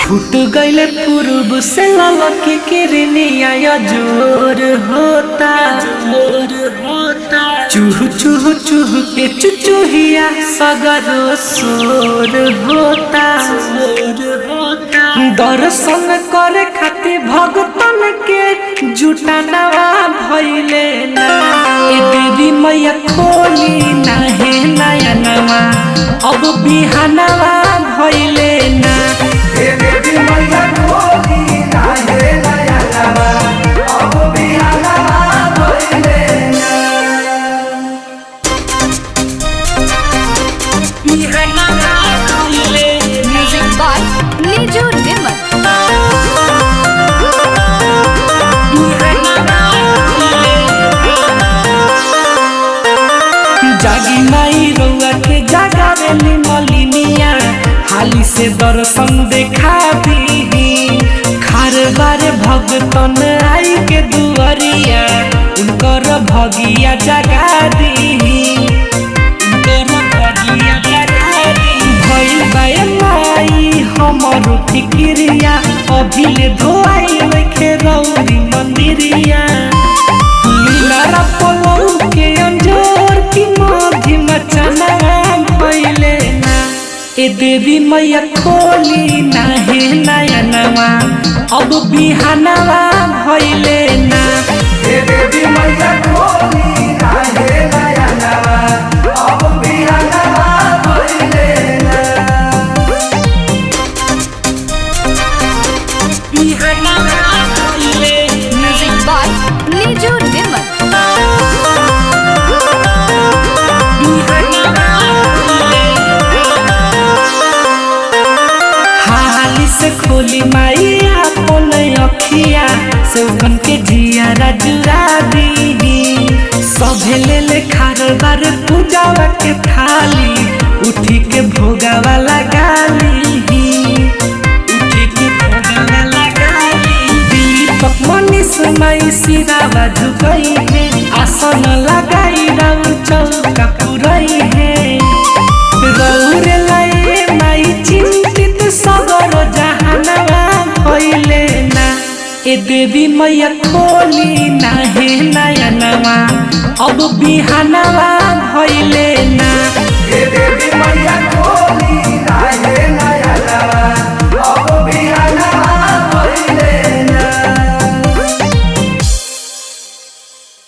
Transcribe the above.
Foot गईले पूर्व से ललकी किरनिया जोर होता चूह चूह चूह के चुचुहिया सगरो सोर होता दर्शन करे खातिर भगतन के जुटानवा भइले ना ए देवी मैया खोली नाहे नयनवा अब बिहानवा भइले ना ए देवी मैया खोली नाहे नयनवा अब बिहानवा भइले ना बिहानवा भइले म्यूजिक बाय नीजू निर्मल। जागी माई रउआ के जागावेली मलिनिया हाली से दर्शन देखा दी खार बारे भगतन आई के दुआरिया उनकर भगिया जगा दी भइल बाए माई हमर फिक्रिया अभिले धोआई रखे रौरी मंदिरिया लीला पलौ के अंजोर की माधी मचना भइले ना ए देवी मैया खोली नाहे नयनवा अब बिहानवा भइले ना ए देवी मैया खोली नाहे नयनवा अब बिहानवा भइले ना बिहानवा भइले म्यूजिक बाय नीजू निर्मल। हाली से खोली माई अपन अखिया सौगन के जियारा जुरा दी सभे ले ले खारबार पूजावा के थाली उठी के भोगावा लगाली दीपक मनीष माई सिरावा झुकई है आसन लगाई राउ चौका पुरई है रौरे लाए माई चिंतित सगर जहानवा भइले ना ए देवी मैया खोली नाहे नयनवा अब बिहानवा भइले ना ए देवी मैया खोली